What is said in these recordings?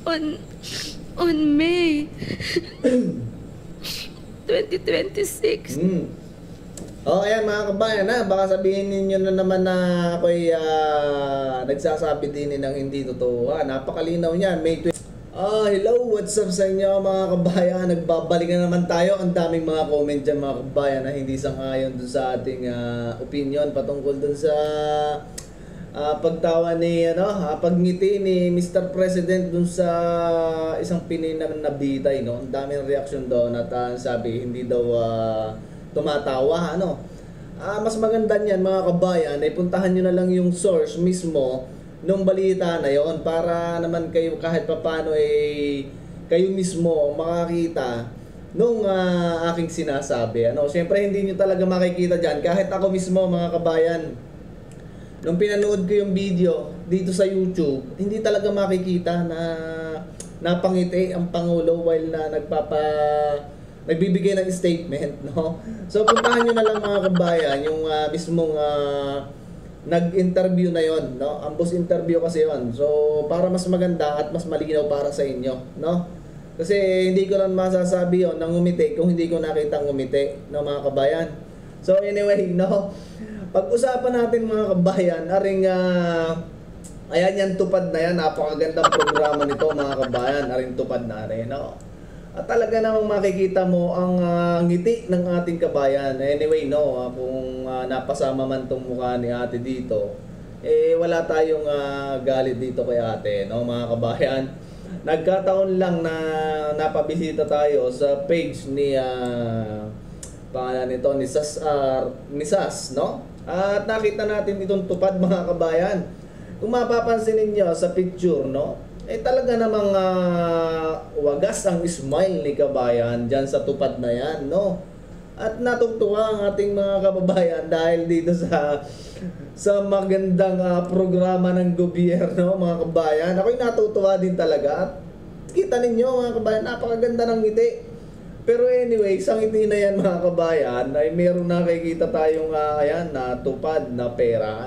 on May 2026. Ayan mga kabayan baka sabihin ninyo na naman na ako'y nagsasabi din ng hindi totoo. Napakalinaw niyan. Hello, what's up sa inyo mga kabayan? Nagbabalik na naman tayo. Ang daming mga comment dyan mga kabayan na hindi sang-ayon dun sa ating opinion patungkol dun sa pagtawa ni pagngiti ni Mr. President dun sa isang Pinoy na nabitay, no? Ang daming reaction doon at sabi hindi daw tumatawa, mas maganda niyan mga kabayan ay puntahan nyo na lang yung source mismo nung balita na yon para naman kayo kahit papano kayo mismo makakita nung aking sinasabi. Siyempre hindi nyo talaga makikita dyan kahit ako mismo mga kabayan. Nung pinanood ko yung video dito sa YouTube, hindi talaga makikita na napangiti ang Pangulo while na nagbibigay ng statement, no? So puntahan nyo na lang mga kabayan yung mismong nag-interview na yon, no? Ambos interview kasi yon. So para mas maganda at mas malinaw para sa inyo, no? Kasi hindi ko lang masasabi yon nang ngumiti kung hindi ko nakita ngumiti, no mga kabayan. So anyway, no? Pag-usapan natin mga kabayan, ayan yan tupad na yan, napakagandang programa nito mga kabayan, aring tupad na rin, no? At talaga namang makikita mo ang ngiti ng ating kabayan. Anyway, no, kung napasama man tong mukha ni ate dito, wala tayong galit dito kay ate, no, mga kabayan. Nagkataon lang na napabisita tayo sa page ni pangalan nito ni Sas, no? At nakita natin itong tupad mga kabayan. Kung mapapansin niyo sa picture, no, talaga namang wagas ang smile ni kabayan dyan sa tupad na yan, no? At natutuwa ang ating mga kababayan dahil dito sa magandang programa ng gobyerno, mga kabayan. Ako'y natutuwa din talaga. At kita ninyo mga kabayan, napakaganda ng ngiti. Pero anyway, sa ngiti na yan mga kabayan, ay meron nakikita tayong na tupad na pera.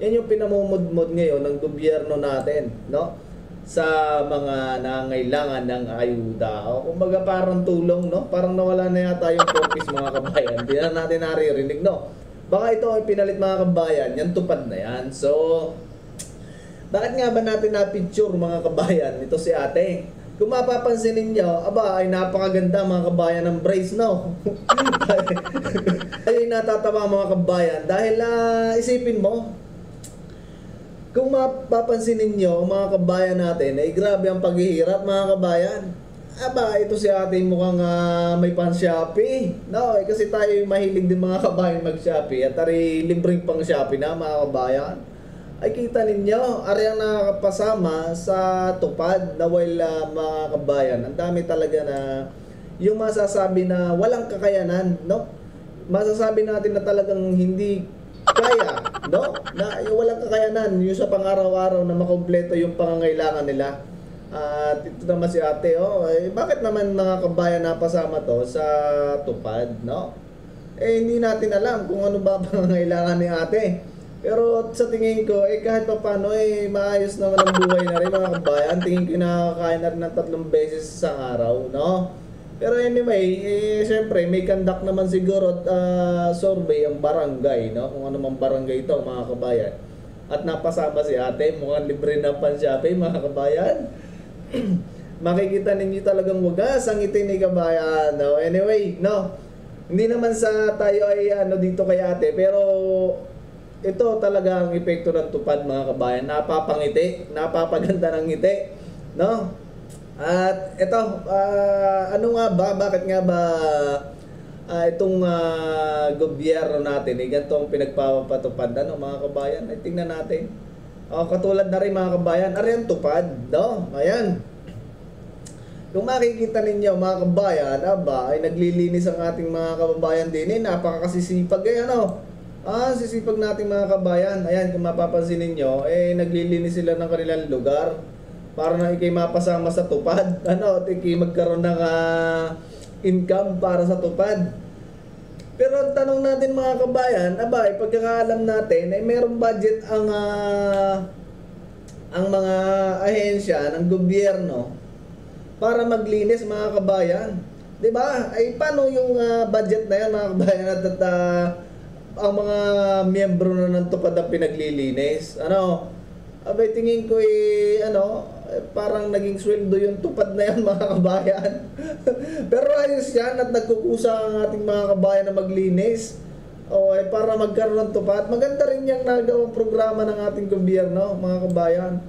Yan yung pinamumudmod ngayon ng gobyerno natin, no? Sa mga nangailangan ng ayuda. O kumbaga parang tulong, no? Parang nawala na yata yung purpose mga kabayan. Hindi na natin naririnig, no? Baka ito ay pinalit mga kabayan, yan tupad na yan. So, bakit nga ba natin na-picture mga kabayan? Ito si ate. Kung mapapansin ninyo, ay napakaganda mga kabayan ng brace, no? Ay natatawa mga kabayan dahil isipin mo, kung mapapansin ninyo mga kabayan natin, grabe ang paghihirap mga kabayan. Ito si ate mukhang may pan-Shopee. No, kasi tayo mahilig din mga kabayan mag-Shopee at libreng pang Shopee na mga kabayan. Ay kita ninyo, ari ang nakakapasama sa tupad na while mga kabayan. Ang dami talaga na yung masasabi na walang kakayanan, no? Masasabi natin na talagang hindi kaya, no? Na yung walang kakayanan, yung sa pang-araw-araw na makompleto yung pangangailangan nila. At ito naman si ate, bakit naman mga kabayan napasama to sa tupad, no? Hindi natin alam kung ano ba pangangailangan ni ate. Pero sa tingin ko, kahit pa paano, maayos naman ang buhay na rin mga kabayan. Tingin ko nakakain na rin ng 3 beses sa araw, no? Pero anyway, syempre may conduct naman siguro at survey ang barangay, no? Kung ano mang barangay ito mga kabayan. At napasama si ate, mukhang libre na pan-Shopee mga kabayan. Makikita ninyo talagang wagas ang ngiti ni kabayan, no? Anyway, no? Hindi naman sa tayo ay dito kay ate, pero ito talaga ang epekto ng tupad mga kabayan. Napapangiti, napapaganda ng ngiti, no? At ito, bakit nga ba itong gobyerno natin, ganito ang pinagpapatupad, mga kabayan? Ay tingnan natin. Katulad na rin mga kabayan, ariyan tupad, no? Ayan. Kung makikita ninyo mga kabayan, ay naglilinis ang ating mga kababayan din, napakasisipag sisipag nating mga kabayan. Ayan, kung mapapansin ninyo, naglilinis sila ng kanilang lugar para na ikay mapasama sa tupad. Ikay magkaroon ng income para sa tupad. Pero ang tanong natin mga kabayan, pagkakaalam natin, merong budget ang ang mga ahensya ng gobyerno para maglinis mga kabayan. 'Di ba? Ay paano yung budget na yan mga kabayan at ang mga miyembro na ng tupad ang pinaglilinis? Ano? Abay tingin ko parang naging sweldo yung tupad na yan mga kabayan. Pero ayos yan at nagkukusa ang ating mga kabayan na maglinis. O ay para magkaroon ng tupad. Maganda rin yung nagawang programa ng ating gobyerno mga kabayan.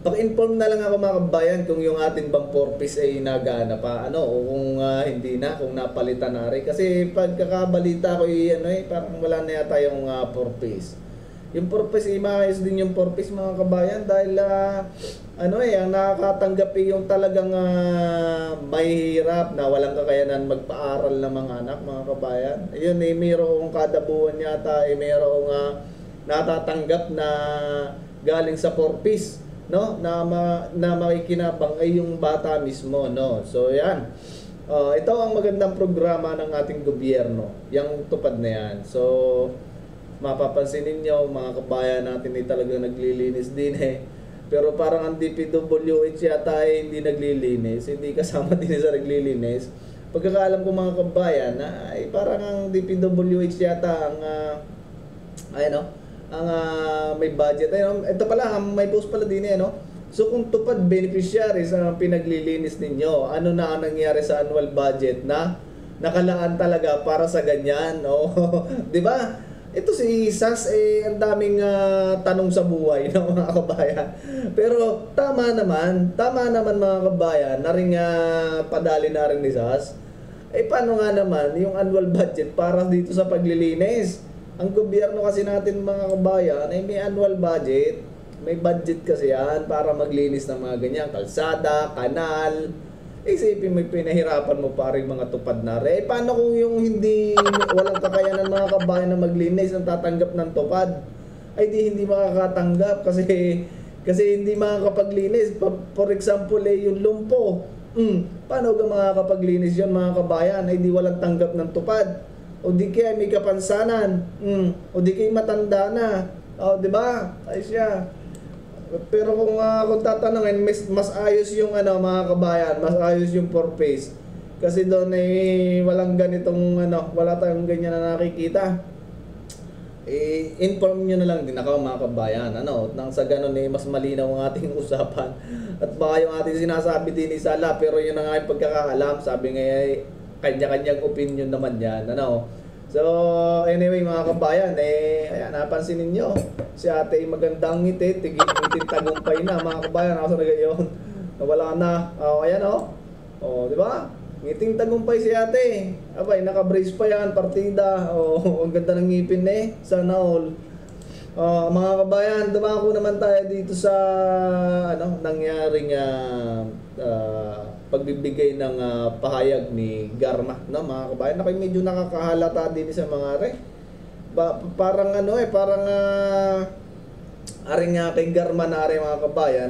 Paki-inform na lang ako mga kabayan kung yung ating bang purpose ay nagana pa o kung hindi na, kung napalitan na rin. Kasi pagkakabalita ko parang wala na yata yung purpose. Yung purpose maayos din yung purpose mga kabayan dahil ang nakakatanggap yung talagang mahihirap na walang kakayanan magpaaral ng mga anak mga kabayan. Ayun mayroong kada buwan yata mayroong natatanggap na galing sa purpose na makikinabang ay yung bata mismo So yan. Ito ang magandang programa ng ating gobyerno, yung tupad na yan. So mapapansin ninyo mga kabayan natin ay talagang naglilinis din pero parang ang DPWH yata ay hindi naglilinis, hindi kasama din sa naglilinis. Pagkakaalam ko mga kabayan ay parang ang DPWH yata ang may budget. Ito pala may post pala din So kung tupad beneficiaries ang pinaglilinis ninyo, ano na ang nangyari sa annual budget na nakalaan talaga para sa ganyan 'di ba? Ito si Sas ang daming tanong sa buhay ng mga kabayan. Pero tama naman mga kabayan, na ring padali na rin ni Sas. Paano nga naman yung annual budget para dito sa paglilinis? Ang gobyerno kasi natin mga kabayan ay may annual budget. May budget kasi yan para maglinis ng mga ganyan, kalsada, kanal. Isipin mo pinahirapan mo pa rin mga tupad na rin. Paano kung yung walang kakayanan mga kabayan na maglinis ang tatanggap ng tupad? Ay hindi makakatanggap kasi hindi makakapaglinis. For example yung lumpo. Paano ka makakapaglinis yun mga kabayan? Ay di walang tanggap ng tupad. O di kaya may kapansanan. O di kaya matanda na. Di ba? Ay siya. Pero kung tatanungin, mas ayos yung mga kabayan, mas ayos yung purpose. Kasi doon walang ganitong wala tayong ganyan na nakikita. Inform nyo na lang din ako mga kabayan. Nang sa ganun mas malinaw ang ating usapan. At baka yung ating sinasabi din Sala, pero yun ang aking pagkakaalam, sabi nga kanya-kanyang opinion naman yan. So, anyway mga kabayan, ayan, napansin ninyo, si ate magandang ngiti, tigil-ngiting tagumpay na mga kabayan, ako sa nagayon, nawala na, ayan di ba? Ngiting tagumpay si ate, abay, naka-brace pa yan, partida, ang ganda ng ngipin sana all. Mga kabayan, dumako naman tayo dito sa, nangyaring, pagbibigay ng pahayag ni Garma mga kabayan. Ako'y medyo nakakahalata din sa mga parang parang aring kay Garma na mga kabayan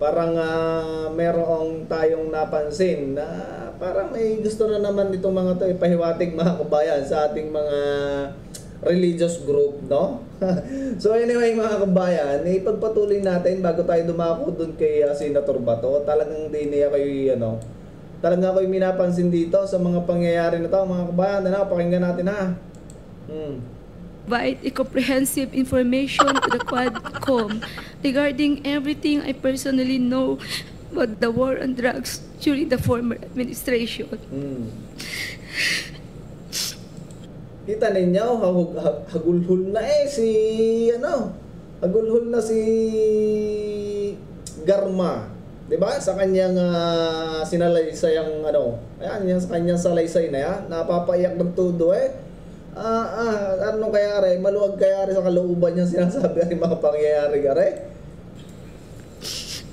parang merong tayong napansin na parang may gusto na naman itong mga to ipahiwatig mga kabayan sa ating mga religious group, So anyway mga kabayan, ipagpatuloy natin bago tayo dumako dun kay Senator Bato. Talagang talagang ako'y minapansin dito sa mga pangyayari na to mga kabayan. Pakinggan natin Provide a comprehensive information to the Quadcom regarding everything I personally know about the war on drugs during the former administration. Kita ninyo, hagulhul na hagulhul na si Garma, 'di ba? Sa kanyang sinalaysayang ayan, yan sa kanyang salaysay na yan, napapaiyak ng todo ano kaya maluwag kaya sa kalooban niya sinasabi ang mga pangyayari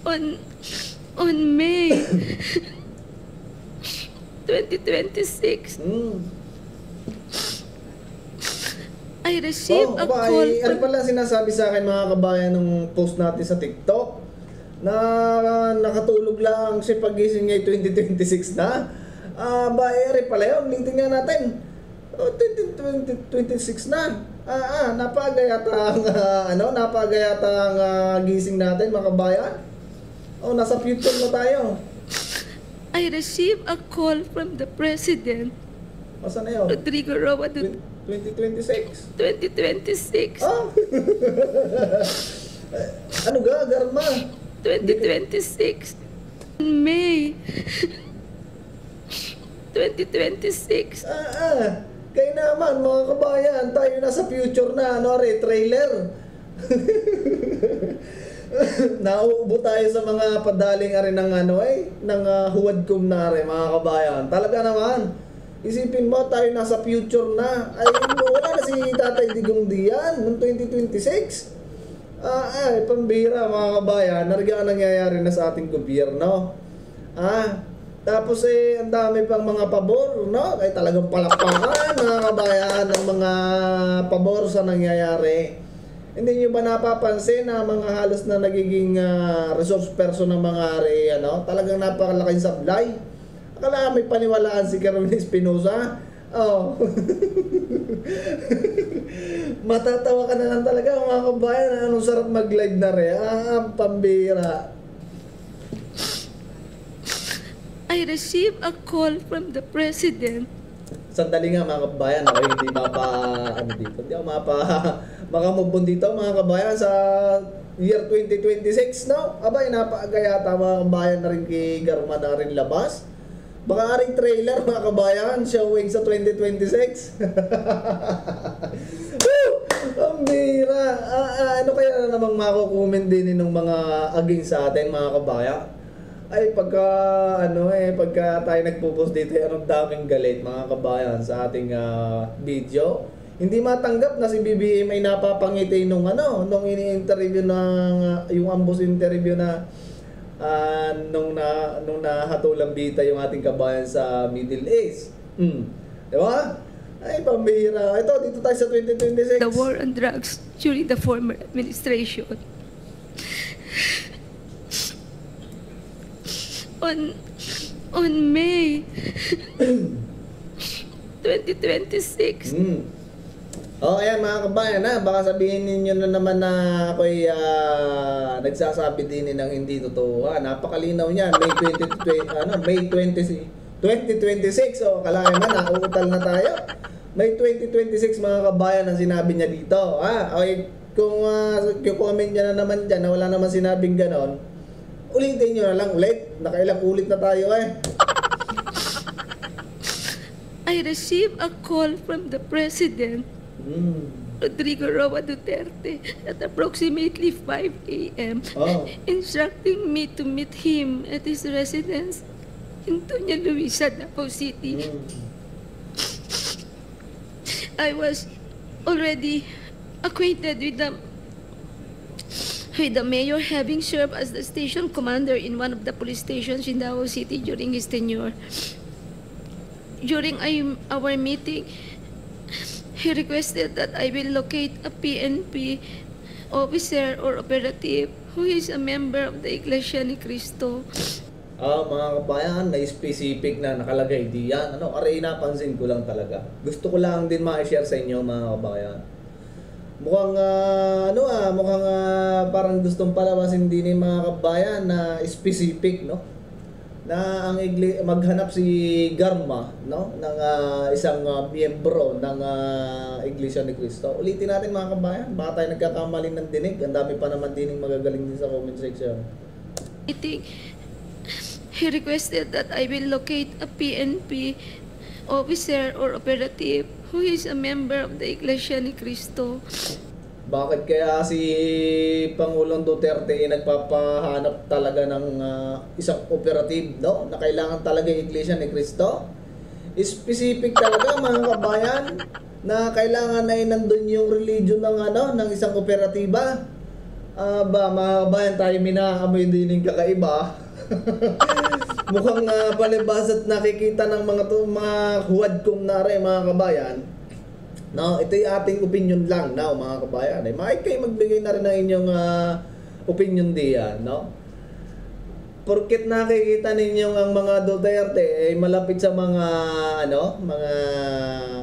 on May 2026. I received a call ano pala sinasabi sa akin mga kabayan nung post natin sa TikTok na nakatulog lang siya pagising niya 2026 na. Pala yun, tingnan natin. 2026 na. Napagayata ang napagayata ang gising natin mga kabayan. Oh, nasa future na tayo. I received a call from the President, Masa na yun? Rodrigo Roa Duterte, 2026. 2026. Oh. Ano ga, Garma? 2026. May 2026. Kaya naman mga kabayan, tayo nasa future na, trailer. Nauubo tayo sa mga padaling ari ng ng huwad kum na rin mga kabayan. Talaga naman, isipin mo tayo nasa future na. Ay, wala na si Tatay Digong diyan noong 2026. Pambira mga kabayan, nariga ang nangyayari na sa ating gobyerno. Tapos ang dami pang mga pabor, no? Ay talagang palakpakan mga kabayan ng mga pabor sa nangyayari. Hindi nyo ba napapansin na mga halos na nagiging resource person ng mga talagang napakalaking sablay? Akala may paniwalaan si Carolina Espinosa? Oh. Matatawa ka na lang talaga mga kabayan. Anong sarap mag-live na rin. Pambira. I received a call from the President. Sandali nga mga kabayan, hindi dito. Hindi ako makamubon dito mga kabayan sa year 2026, no? Abay, napakagayata mga kabayan na rin kay Garma na rin labas. Baka rin trailer mga kabayan, showing sa 2026. Ang bira. Ano kaya na namang makukumen din ng mga aging sa atin mga kabayan? Ay pagka tayo nagpo-post dito, anong daming galit mga kabayan sa ating video. Hindi matanggap na si BBM ay napapangiti nung ini-interview ng yung ambos interview na nung nahatulang bita yung ating kabayan sa Middle East. Di ba? Ay pambihira. Ito dito tayo sa 2026. The war on drugs during the former administration. On May 2026. Ayan mga kabayan, baka sabihin ninyo na naman na ako'y nagsasabi din ng hindi totoo. Napakalinaw niyan, May 2026. So, kalahin man, nauutal na tayo. May 2026 mga kabayan ang sinabi niya dito. Okay, kung comment niya na naman dyan na wala naman sinabing ganon, ulitin nyo na lang ulit. Nakailang ulit na tayo I received a call from the President, Rodrigo Roa Duterte, at approximately 5 a.m. Instructing me to meet him at his residence in Toña Luisa, Davao City. I was already acquainted with the mayor, having served as the station commander in one of the police stations in Davao City during his tenure. During our meeting, he requested that I will locate a PNP officer or operative who is a member of the Iglesia ni Cristo. Mga kabayan, na-specific na nakalagay diyan. Aray, napansin ko lang talaga. Gusto ko lang din ma-share sa inyo mga kabayan. Mukhang parang gustong palabasin din ng mga kabayan na specific, no? Na ang maghanap si Garma, no, ng isang miyembro ng Iglesia ni Cristo. Ulitin natin mga kabayan, baka tayo nagkakamali ng dinig. Ang dami pa naman dining magagaling din sa comment section. He requested that I will locate a PNP officer or operative who is a member of the Iglesia ni Cristo. Bakit kaya si Pangulong Duterte nagpapahanap talaga ng isang operative, no? Na kailangan talaga yung Iglesia ni Cristo? Specific talaga mga kabayan na kailangan na nandun yung religion ng isang operatiba. Mga kabayan, tayo minaamoy din yung kakaiba. Mukhang palibas at nakikita ng mga huwad kong nare mga kabayan. No, ito yung ating opinion lang now mga kabayan. Makikita kayo magbigay na rin ng inyong opinion diyan, no? Porket nakikita ninyo ang mga Duterte ay malapit sa mga mga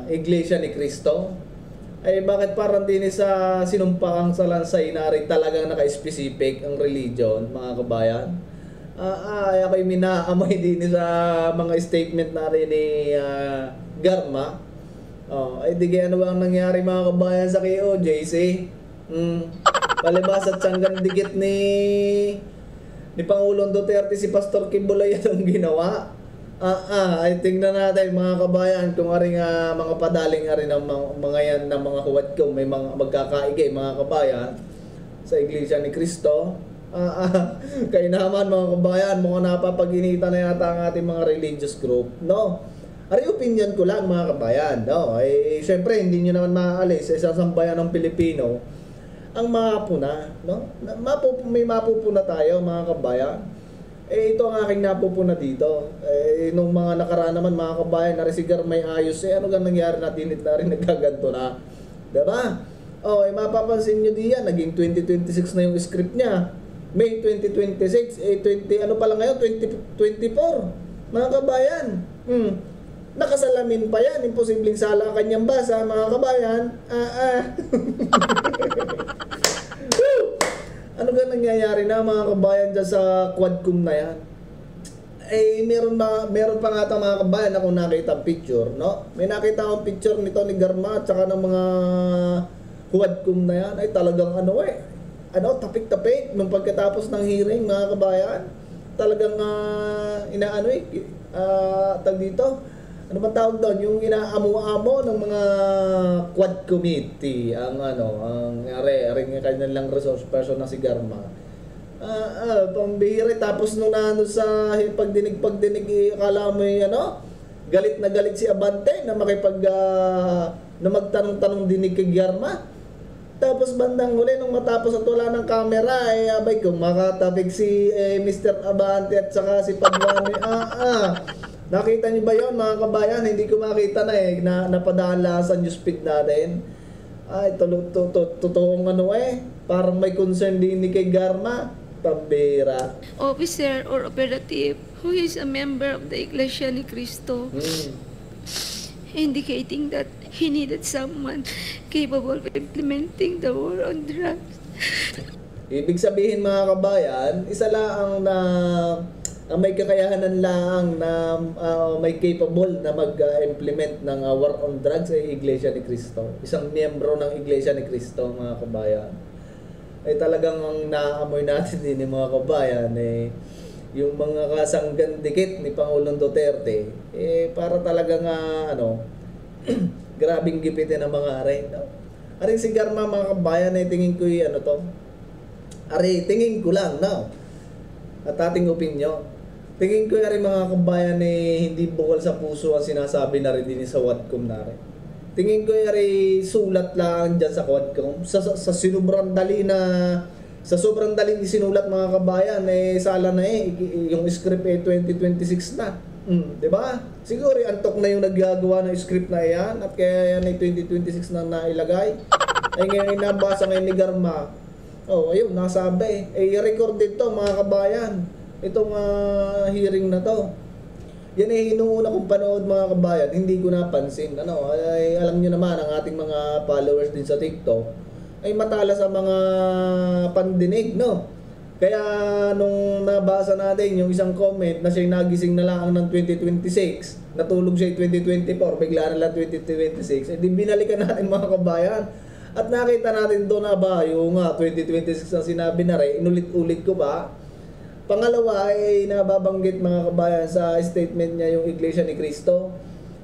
Iglesia ni Cristo. Ay bakit parang din sa sinumpang salansay na rin talagang naka-specific ang religion, mga kabayan? Ay ako'y minaamoy din sa mga statement na rin ni Garma. Ay di kaya ano bang nangyari mga kabayan sa KOJC? Palibas at siyanggan dikit ni Pangulong Duterte si Pastor Kibuloy ang ginawa. Ay tingnan natin mga kabayan kung aring mga padaling rin ng mga yan ng mga huwad ko may mga magkakaigay mga kabayan sa Iglesia ni Cristo. Kaya naman mga kabayan, mga napapag-inita na yata ang ating mga religious group, no? Ari opinion ko lang mga kabayan, no? Ay syempre hindi niyo naman maaalis sa isang sambayan ng Pilipino ang mapuna, no? May mapupuna tayo mga kabayan. Ito ang aking napupuna dito. Nung mga nakaraan naman mga kabayan, narisigar may ayos. Ano gan nangyari na dinit na rin nagkaganto na. Diba? Mapapansin nyo diyan, naging 2026 na yung script niya. May 2026, 20, ano pala ngayon, 2024. Mga kabayan. Nakasalamin pa yan. Imposibleng sala kanyang basa, mga kabayan. Ano ga nangyayari na mga kabayan dyan sa Quadcom na yan? Meron pa nga ito mga kabayan ako nakita picture, no? May nakita akong picture nito ni Garma at saka ng mga Quadcom na yan. Ay talagang tapik-tapik nung pagkatapos ng hearing mga kabayan. Talagang tag dito. Ano ba tawag doon? Yung inaamo-amo ng mga Quad Committee ang kanilang resource person na si Garma. Pambihira. Tapos nung sa pagdinig akala mo galit na galit si Abante na na magtanong-tanong dinig kay Garma. Tapos bandang huli nung matapos at wala ng camera abay kung makatabig si Mr. Abante at saka si Padwani. Nakita niyo ba yun mga kabayan? Hindi ko makita na napadala sa newsfeed natin. Ay, totoong parang may concern din ni kay Garma. Pambira. Officer or operative who is a member of the Iglesia ni Cristo, indicating that he needed someone capable of implementing the war on drugs. Ibig sabihin mga kabayan, isa lang ang may kakayahanan lang na may capable na mag-implement ng war on drugs ay Iglesia ni Cristo. Isang miyembro ng Iglesia ni Cristo, mga kabayan. Ay talagang ang naamoy natin din ng mga kabayan yung mga kasanggan dikit ni Pangulong Duterte para talagang grabing gipitin ng mga aray. Aring si Garma mga kabayan tingin ko tingin ko lang at ating opinion. Tingin ko rin mga kabayan hindi bukal sa puso ang sinasabi na rin din sa Quadcom na rin. Tingin ko rin sulat lang dyan sa Quadcom. Sa sobrang dali sinulat mga kabayan sala na yung script 2026 na. Diba? Siguro antok na yung naggagawa ng script na yan at kaya yan 2026 na nailagay. Ngayon nabasa ngayon ni Garma. Ayun, nasabi. I-recorded to mga kabayan. Itong hearing na to. Yan hinuuna kong panood mga kabayan, hindi ko napansin. Alam nyo naman, ang ating mga followers din sa TikTok ay matala sa mga pandinig, no? Kaya nung nabasa natin yung isang comment na siya'y nagising na lang ng 2026, natulog siya 2024, bigla na lang 2026, di binalikan natin mga kabayan. At nakita natin doon na ba yung 2026 ang sinabi na rin, inulit-ulit ko ba? Pangalawa ay nababanggit mga kabayan sa statement niya yung Iglesia ni Cristo.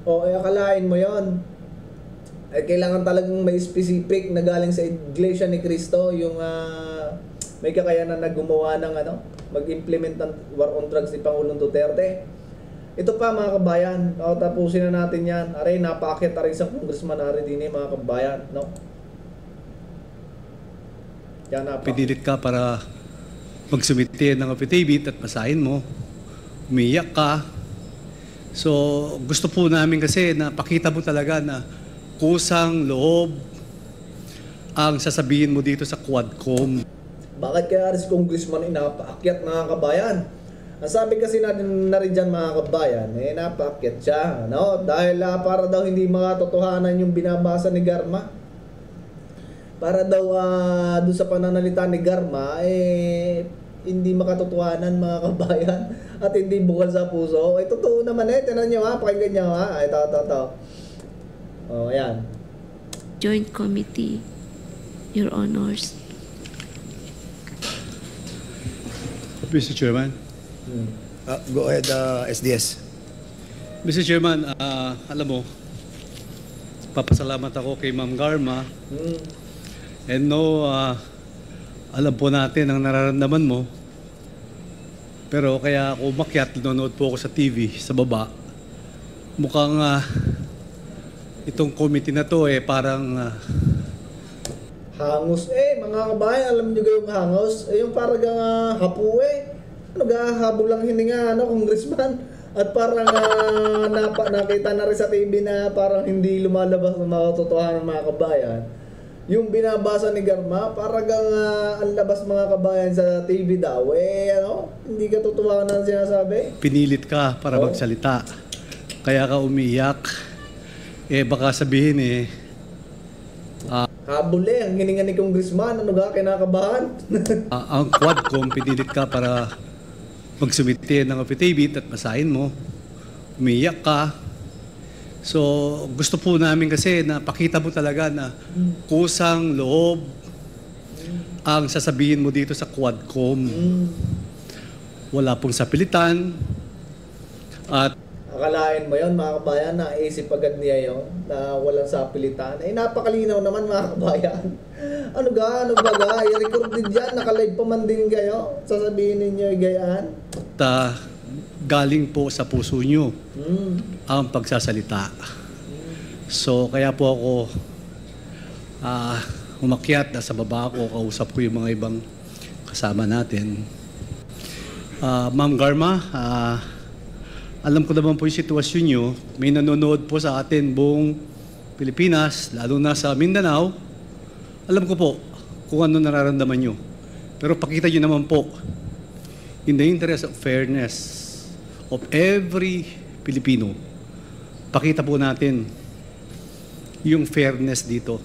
Akalain mo yon. Kailangan talagang may specific na galing sa Iglesia ni Cristo yung may kakayanan na gumawa ng mag-implement ng war on drugs ni Pangulong Duterte. Ito pa mga kabayan, tapusin na natin yan. Aray, napakit aray sa congressman aray din mga kabayan, no? Yan pinilit ka para magsumite ng affidavit at basahin mo, umiyak ka. So, gusto po namin kasi na pakita mo talaga na kusang loob ang sasabihin mo dito sa Quadcom. Bakit kaya si Congressman napaakyat mga kabayan? Ang sabi kasi natin na rin dyan mga kabayan, napaakyat siya. No? Dahil para daw hindi makatotohanan yung binabasa ni Garma. para daw doon sa pananalita ni Garma, hindi makatotohanan mga kabayan at hindi bukal sa puso. Totoo naman tinan nyo pakinggan nyo ito. Ayan. Joint Committee, Your Honors. Mr. Chairman. Go ahead, SDS. Mr. Chairman, alam mo, papasalamat ako kay Ma'am Garma. And no, alam po natin ang nararamdaman mo. Pero kaya ako umakyat, nanonood po ako sa TV, sa baba. Mukhang itong committee na to parang... hangos mga kabayan, alam nyo yung hangos? Yung parang hapu gahabol lang hininga, congressman. At parang nakita na rin sa TV na parang hindi lumalabas ng mga totohanan ng mga kabayan. Yung binabasa ni Garma, parang ang labas mga kabayan sa TV daw, hindi ka totohanan sinasabi. Pinilit ka para magsalita. Kaya ka umiyak. Baka sabihin habol ang hininga ni congressman, kinakabahan? ang Quadcom, pinilit ka para magsumite ng affidavit at basahin mo. Umiyak ka. So, gusto po namin kasi na pakita mo talaga na kusang loob ang sasabihin mo dito sa Quadcom. Wala pong sapilitan. At akalain mo yun mga kabayan, naisip agad niya yun na walang sapilitan. Napakalinaw naman mga kabayan. Ano ba i-record din dyan, nakalive pa man din kayo. Sasabihin ninyo gayaan. Galing po sa puso nyo ang pagsasalita. So kaya po ako umakyat, nasa baba ako, kausap ko yung mga ibang kasama natin. Ma'am Garma, alam ko naman po yung sitwasyon nyo. May nanonood po sa atin buong Pilipinas, lalo na sa Mindanao. Alam ko po kung ano nararamdaman nyo. Pero pakita nyo naman po, in the interest of fairness of every Pilipino, pakita po natin yung fairness dito.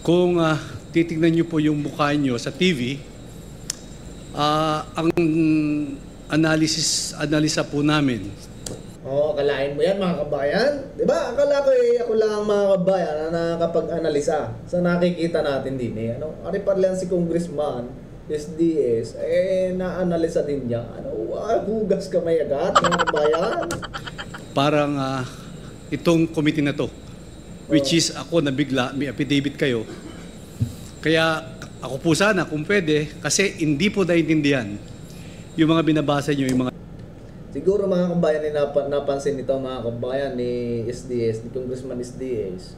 Kung titignan nyo po yung mukha nyo sa TV, ang analisa po namin. Akalain mo yan mga kabayan? Diba? Akala ko ako lang mga kabayan na nakapag-analisa sa nakikita natin din Ari pa lang si Congressman, SDS, na-analisa din niya. Hugas ka may agad mga kabayan? Parang itong committee na to, which is ako na bigla, may affidavit kayo. Kaya ako po sana kung pwede, kasi hindi po naintindihan yung mga binabasa nyo, yung mga... Siguro mga kabayan, napansin nito mga kabayan ni SDS, ni Congressman SDS,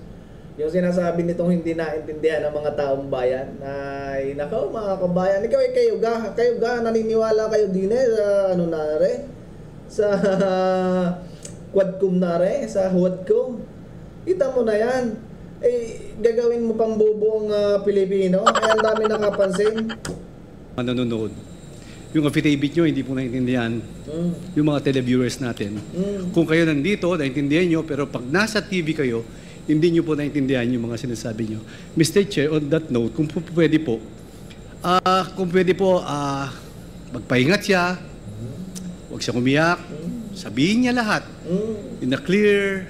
yung sinasabi nitong hindi naintindihan ng mga taong bayan, ay nakaw mga kabayan, kayo ga, naniniwala kayo din sa sa Quadcom sa Quadcom. Kita mo na yan. Gagawin mo pang bubuong Pilipino. Kaya ang dami nakapansin. Nanonood. Yung affidavit nyo, hindi po naintindihan. Yung mga televiewers natin. Kung kayo nandito, naintindihan nyo, pero pag nasa TV kayo, hindi nyo po naintindihan yung mga sinasabi nyo. Mr. Chair, on that note, kung pwede po, magpahingat siya, huwag siya umiyak, sabihin niya lahat in a clear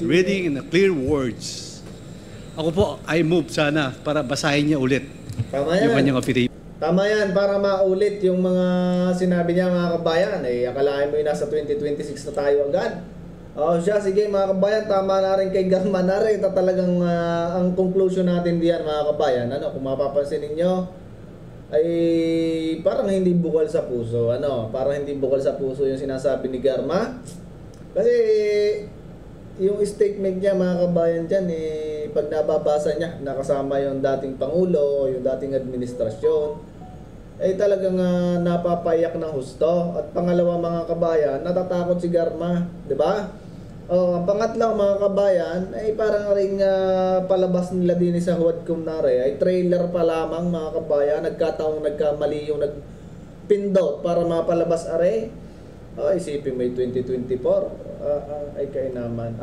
reading, in a clear words. Ako po, I move sana para basahin niya ulit yung kanyang affidavit. Tama yan, para maulit yung mga sinabi niya mga kabayan. Akalain mo yung nasa 2026 na tayo agad. Sige mga kabayan, tama na rin kay Garma na rin. Talagang ang conclusion natin diyan mga kabayan, kung mapapansin ninyo, ay parang hindi bukal sa puso. Parang hindi bukal sa puso yung sinasabi ni Garma. Kasi yung statement niya mga kabayan dyan, pag nababasa niya, nakasama yung dating Pangulo, yung dating administrasyon, talagang napapayak ng husto. At pangalawa mga kabayan, natatakot si Garma, di ba? Ang pangatlo mga kabayan, parang ring palabas nila din sa Quadcom ay trailer pa lamang mga kabayan. Nagkataong nagkamali yung nagpindot para mapalabas isipin mo 2024, ay kayo naman.